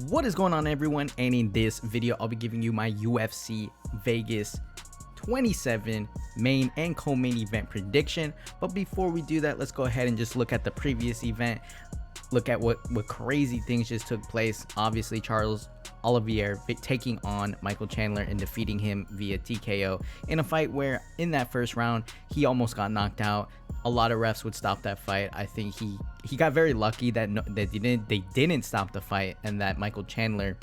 What is going on, everyone? And in this video I'll be giving you my UFC Vegas 27 main and co-main event prediction. But before we do that, let's go ahead and just look at the previous event, look at what crazy things just took place. Obviously, Charles Oliveira taking on Michael Chandler and defeating him via TKO in a fight where in that first round he almost got knocked out. A lot of refs would stop that fight. I think he got very lucky that they didn't stop the fight and that Michael Chandler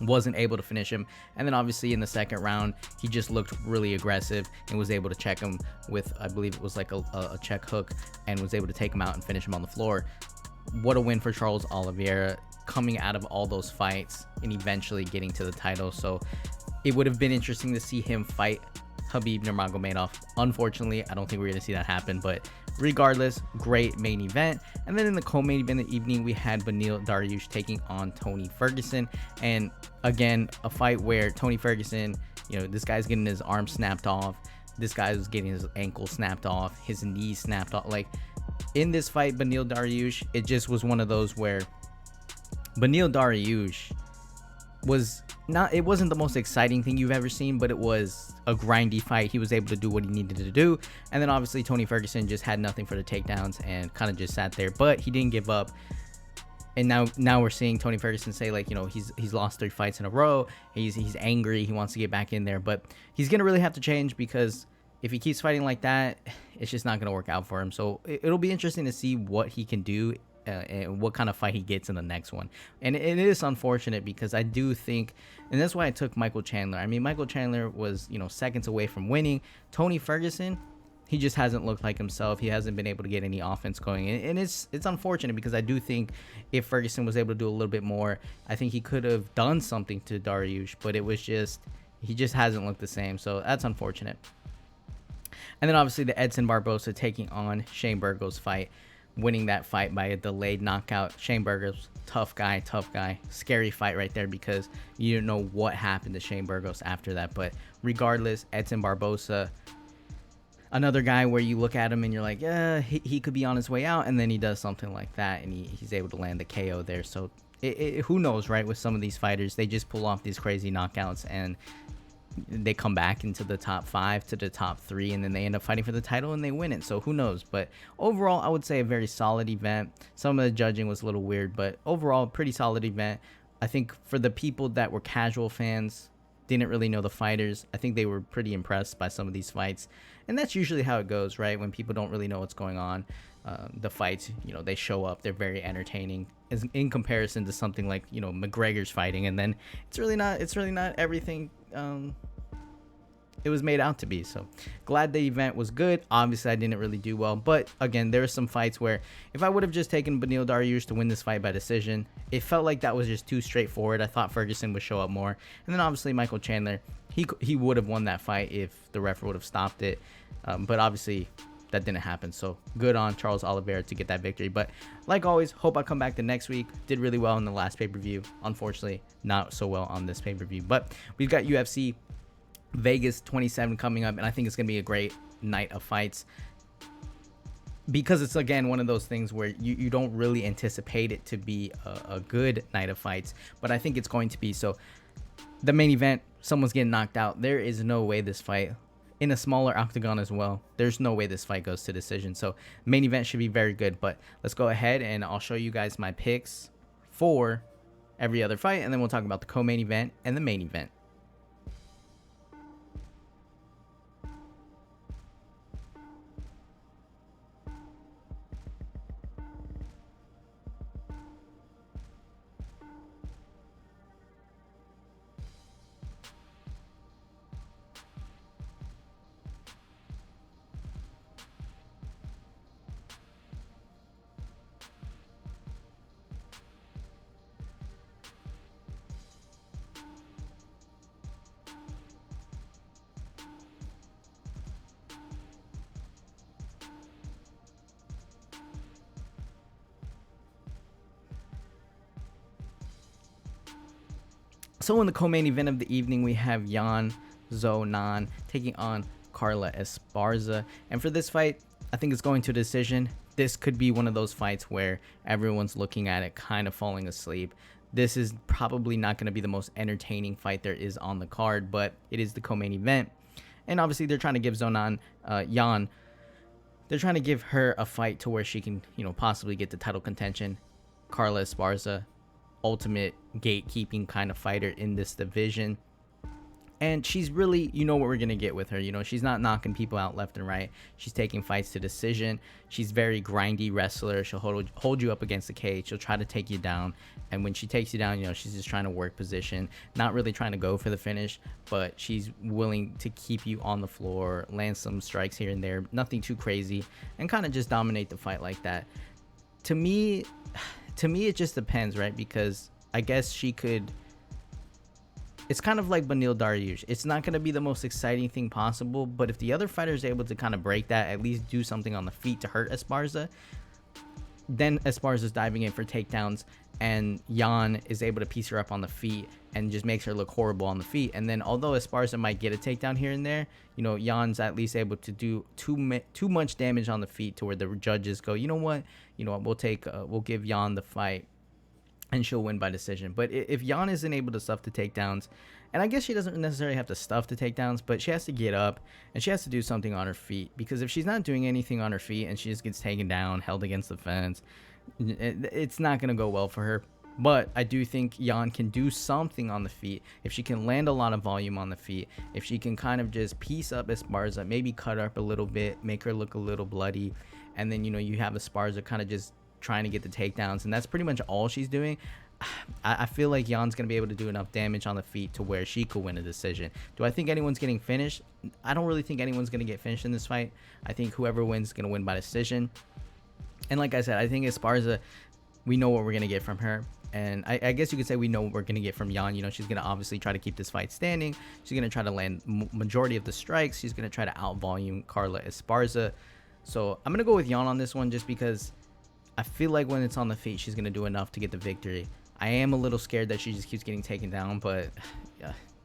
wasn't able to finish him. And then obviously in the second round he just looked really aggressive and was able to check him with, I believe it was like a check hook, and was able to take him out and finish him on the floor. What a win for Charles Oliveira, coming out of all those fights and eventually getting to the title. So it would have been interesting to see him fight Khabib Nurmagomedov. Unfortunately, I don't think we're going to see that happen, but regardless, great main event. And then in the co-main event of the evening, we had Beneil Dariush taking on Tony Ferguson. And again, a fight where Tony Ferguson, this guy's getting his arm snapped off, this guy was getting his ankle snapped off, his knee snapped off. Like, in this fight, Beneil Dariush, it just was one of those where Beneil Dariush it wasn't the most exciting thing you've ever seen, but it was a grindy fight. He was able to do what he needed to do. And then obviously Tony Ferguson just had nothing for the takedowns and kind of just sat there, but he didn't give up. And now we're seeing Tony Ferguson say, like, he's lost 3 fights in a row. He's angry. He wants to get back in there, but he's going to really have to change, because if he keeps fighting like that, it's just not going to work out for him. So it'll be interesting to see what he can do and what kind of fight he gets in the next one. And it is unfortunate, because I do think, and that's why I took Michael Chandler. I mean, Michael Chandler was, seconds away from winning. Tony Ferguson, he just hasn't looked like himself. He hasn't been able to get any offense going. And it's unfortunate, because I do think if Ferguson was able to do a little bit more, I think he could have done something to Dariush, but it was just, he just hasn't looked the same. So that's unfortunate. And then obviously the Edson Barboza taking on Shane Burgos fight, winning that fight by a delayed knockout. Shane Burgos, tough guy, scary fight right there, because you don't know what happened to Shane Burgos after that. But regardless, Edson Barboza, another guy where you look at him and you're like, yeah, he could be on his way out, and then he does something like that and he's able to land the KO there. So who knows, right? With some of these fighters, they just pull off these crazy knockouts and they come back into the top 5 to the top 3, and then they end up fighting for the title and they win it. So who knows? But overall, I would say a very solid event. Some of the judging was a little weird, but overall, pretty solid event. I think for the people that were casual fans, didn't really know the fighters, I think they were pretty impressed by some of these fights. And that's usually how it goes, right? When people don't really know what's going on, the fights, they show up, they're very entertaining as in comparison to something like, McGregor's fighting, and then it's really not everything it was made out to be. So glad the event was good. Obviously I didn't really do well, but again, there were some fights where if I would have just taken Beneil Dariush to win this fight by decision, it felt like that was just too straightforward. I thought Ferguson would show up more, and then obviously Michael Chandler, he would have won that fight if the referee would have stopped it, but obviously that didn't happen. So good on Charles Oliveira to get that victory. But like always, hope I come back the next week. Did really well in the last pay-per-view. Unfortunately, not so well on this pay-per-view. But we've got UFC Vegas 27 coming up, and I think it's going to be a great night of fights, because it's, again, one of those things where you don't really anticipate it to be a good night of fights, but I think it's going to be. So the main event, someone's getting knocked out. There is no way this fight, in a smaller octagon as well, there's no way this fight goes to decision. So main event should be very good. But let's go ahead and I'll show you guys my picks for every other fight, and then we'll talk about the co-main event and the main event. So in the co-main event of the evening, we have Yan Zhou taking on Carla Esparza. And for this fight, I think it's going to a decision. This could be one of those fights where everyone's looking at it kind of falling asleep. this is probably not going to be the most entertaining fight there is on the card, but it is the co-main event. And obviously they're trying to give Yan, they're trying to give her a fight to where she can, possibly get the title contention. Carla Esparza, ultimate gatekeeping kind of fighter in this division. And she's really, what we're going to get with her. She's not knocking people out left and right. She's taking fights to decision. She's very grindy wrestler. She'll hold you up against the cage. She'll try to take you down. And when she takes you down, she's just trying to work position, not really trying to go for the finish, but she's willing to keep you on the floor, land some strikes here and there, nothing too crazy, and kind of just dominate the fight like that. To me, it just depends, right? Because I guess she could... It's kind of like Beneil Dariush. It's not going to be the most exciting thing possible, but if the other fighter is able to kind of break that, at least do something on the feet to hurt Esparza, then Esparza's diving in for takedowns, and Yan is able to piece her up on the feet and just makes her look horrible on the feet. And then although Esparza might get a takedown here and there, Yan's at least able to do too much damage on the feet to where the judges go, we'll give Yan the fight, and she'll win by decision. But if Yan isn't able to stuff the takedowns, and I guess she doesn't necessarily have to stuff the takedowns, but she has to get up and she has to do something on her feet, because if she's not doing anything on her feet and she just gets taken down, held against the fence, it's not going to go well for her. But I do think Yan can do something on the feet. If she can land a lot of volume on the feet, if she can kind of just piece up Esparza, maybe cut her up a little bit, make her look a little bloody, and then you have Esparza kind of just trying to get the takedowns, and that's pretty much all she's doing. I feel like Yan's gonna be able to do enough damage on the feet to where she could win a decision. Do I think anyone's getting finished? I don't really think anyone's gonna get finished in this fight. I think whoever wins is gonna win by decision. And like I said, I think Esparza, we know what we're gonna get from her, and I guess you could say we know what we're gonna get from Yan. She's gonna obviously try to keep this fight standing. She's gonna try to land majority of the strikes. She's gonna try to out volume Carla Esparza. So I'm gonna go with Yan on this one, just because I feel like when it's on the feet, she's going to do enough to get the victory. I am a little scared that she just keeps getting taken down, but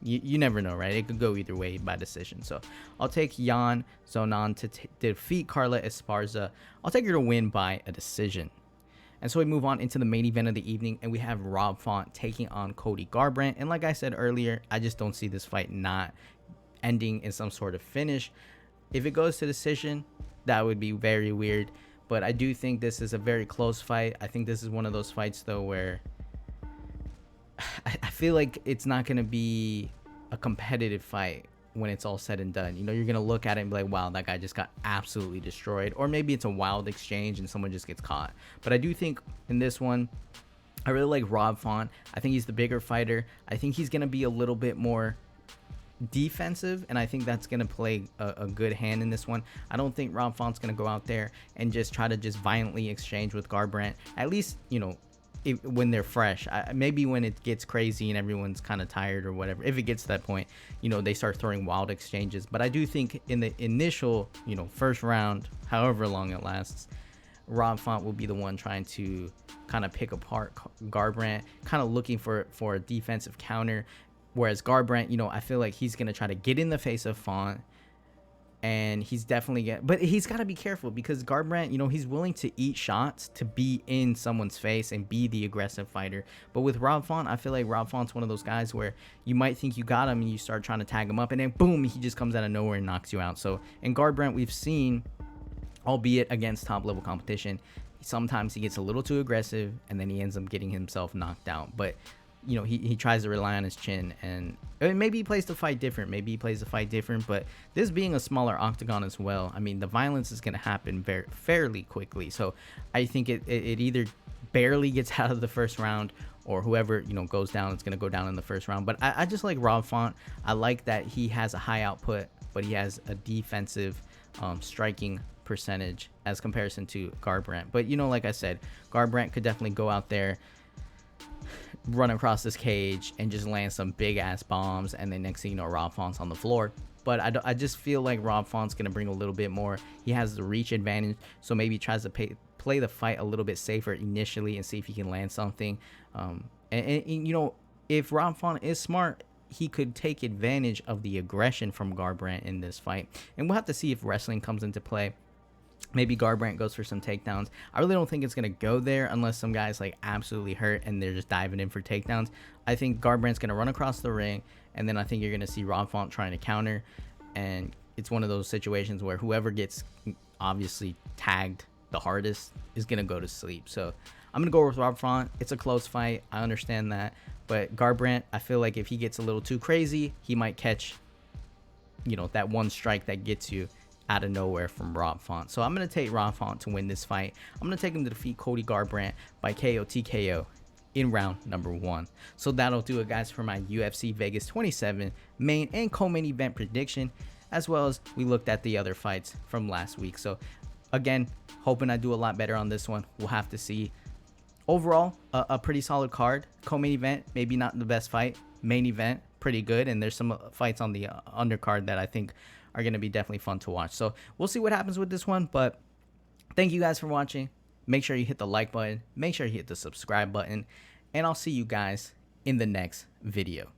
you never know, right? It could go either way by decision. So I'll take Yan Xiaonan to defeat Carla Esparza. I'll take her to win by a decision. And so we move on into the main event of the evening, and we have Rob Font taking on Cody Garbrandt. And like I said earlier, I just don't see this fight not ending in some sort of finish. If it goes to decision, that would be very weird. But I do think this is a very close fight. I think this is one of those fights, though, where I feel like it's not going to be a competitive fight when it's all said and done. You're going to look at it and be like, wow, that guy just got absolutely destroyed. Or maybe it's a wild exchange and someone just gets caught. But I do think in this one, I really like Rob Font. I think he's the bigger fighter. I think he's going to be a little bit more defensive, and I think that's going to play a good hand in this one. I don't think Rob Font's going to go out there and just try to just violently exchange with Garbrandt, at least when they're fresh. Maybe when it gets crazy and everyone's kind of tired or whatever, if it gets to that point, they start throwing wild exchanges. But I do think in the initial first round, however long it lasts, Rob Font will be the one trying to kind of pick apart Garbrandt, kind of looking for a defensive counter. Whereas Garbrandt, I feel like he's going to try to get in the face of Font, and he's definitely but he's got to be careful, because Garbrandt, he's willing to eat shots to be in someone's face and be the aggressive fighter. But with Rob Font, I feel like Rob Font's one of those guys where you might think you got him and you start trying to tag him up, and then boom, he just comes out of nowhere and knocks you out. So in Garbrandt, we've seen, albeit against top level competition, sometimes he gets a little too aggressive and then he ends up getting himself knocked out. But he tries to rely on his chin, and maybe he plays the fight different. But this being a smaller octagon as well, I mean, the violence is going to happen fairly quickly. So I think it either barely gets out of the first round, or whoever goes down, it's going to go down in the first round. But I just like Rob Font. I like that he has a high output, but he has a defensive striking percentage as comparison to Garbrandt. But like I said, Garbrandt could definitely go out there, run across this cage, and just land some big ass bombs, and then next thing you know, Rob Font's on the floor. But I just feel like Rob Font's gonna bring a little bit more. He has the reach advantage, so maybe he tries to play the fight a little bit safer initially and see if he can land something. And if Rob Font is smart, he could take advantage of the aggression from Garbrandt in this fight, and we'll have to see if wrestling comes into play. Maybe Garbrandt goes for some takedowns. I really don't think it's going to go there unless some guy's like absolutely hurt and they're just diving in for takedowns. I think Garbrandt's going to run across the ring, and then I think you're going to see Rob Font trying to counter. And it's one of those situations where whoever gets obviously tagged the hardest is going to go to sleep. So I'm going to go with Rob Font. It's a close fight. I understand that. But Garbrandt, I feel like if he gets a little too crazy, he might catch, you know, that one strike that gets you out of nowhere from Rob Font. So I'm going to take Rob Font to win this fight. I'm going to take him to defeat Cody Garbrandt by KO TKO in round number 1. So that'll do it, guys, for my UFC Vegas 27 main and co-main event prediction, as well as we looked at the other fights from last week. So again, hoping I do a lot better on this one. We'll have to see. Overall, a pretty solid card. Co-main event, maybe not the best fight. Main event, pretty good. And there's some fights on the undercard that I think are going to be definitely fun to watch. So we'll see what happens with this one. But thank you guys for watching. Make sure you hit the like button. Make sure you hit the subscribe button. And I'll see you guys in the next video.